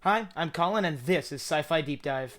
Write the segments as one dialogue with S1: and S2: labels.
S1: Hi, I'm Colin, and this is Sci-Fi Deep Dive.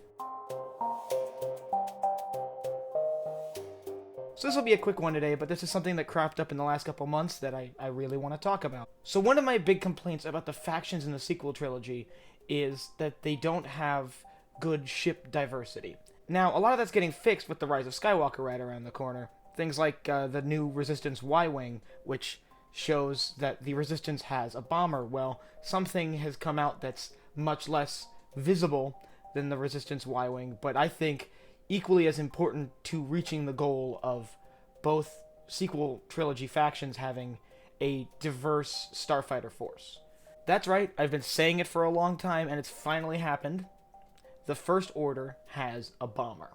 S1: So this will be a quick one today, but this is something that cropped up in the last couple months that I really want to talk about. So one of my big complaints about the factions in the sequel trilogy is that they don't have good ship diversity. Now, a lot of that's getting fixed with the Rise of Skywalker right around the corner. Things like the new Resistance Y-Wing, which shows that the Resistance has a bomber. Well, something has come out that's much less visible than the Resistance Y-Wing, but I think equally as important to reaching the goal of both sequel trilogy factions having a diverse starfighter force. That's right, I've been saying it for a long time, and it's finally happened. The First Order has a bomber.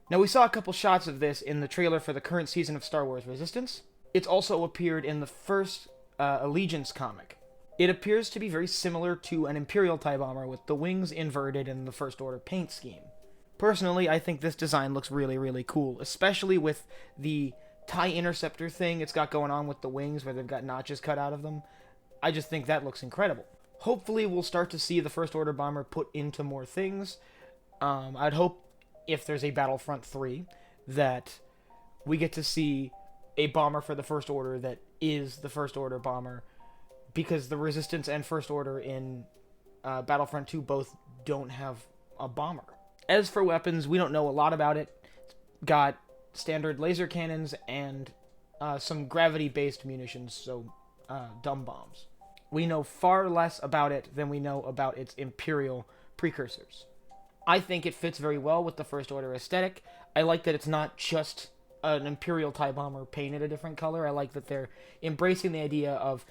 S1: Now, we saw a couple shots of this in the trailer for the current season of Star Wars Resistance. It's also appeared in the first Allegiance comic. It appears to be very similar to an Imperial TIE bomber with the wings inverted in the First Order paint scheme. Personally, I think this design looks really, really cool, especially with the TIE Interceptor thing it's got going on with the wings where they've got notches cut out of them. I just think that looks incredible. Hopefully we'll start to see the First Order bomber put into more things. I'd hope, if there's a Battlefront 3, that we get to see a bomber for the First Order that is the First Order bomber, because the Resistance and First Order in Battlefront 2 both don't have a bomber. As for weapons, we don't know a lot about it. It's got standard laser cannons and some gravity-based munitions, so dumb bombs. We know far less about it than we know about its Imperial precursors. I think it fits very well with the First Order aesthetic. I like that it's not just an Imperial TIE bomber painted a different color. I like that they're embracing the idea of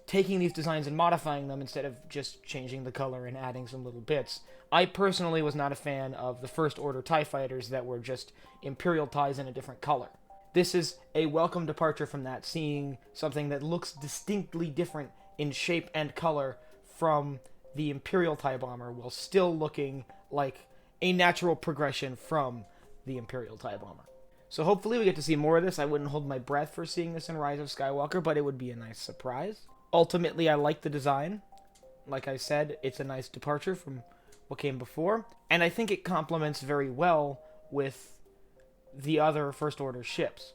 S1: taking these designs and modifying them instead of just changing the color and adding some little bits. I personally was not a fan of the First Order TIE fighters that were just Imperial TIEs in a different color. This is a welcome departure from that, seeing something that looks distinctly different in shape and color from the Imperial TIE bomber while still looking like a natural progression from the Imperial TIE bomber. So hopefully we get to see more of this. I wouldn't hold my breath for seeing this in Rise of Skywalker, but it would be a nice surprise. Ultimately, I like the design. Like I said, it's a nice departure from what came before, and I think it complements very well with the other First Order ships.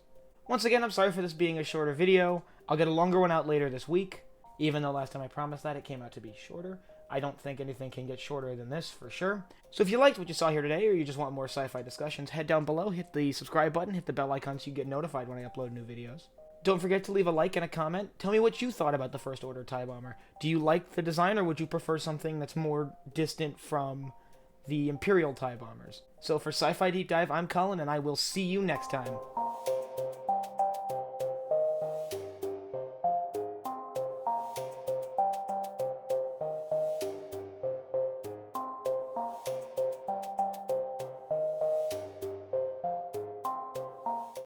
S1: Once again, I'm sorry for this being a shorter video. I'll get a longer one out later this week, even though last time I promised that it came out to be shorter. I don't think anything can get shorter than this, for sure. So if you liked what you saw here today, or you just want more sci-fi discussions, head down below, hit the subscribe button, hit the bell icon so you get notified when I upload new videos. Don't forget to leave a like and a comment. Tell me what you thought about the First Order TIE Bomber. Do you like the design, or would you prefer something that's more distant from the Imperial TIE Bombers? So for Sci-Fi Deep Dive, I'm Colin, and I will see you next time.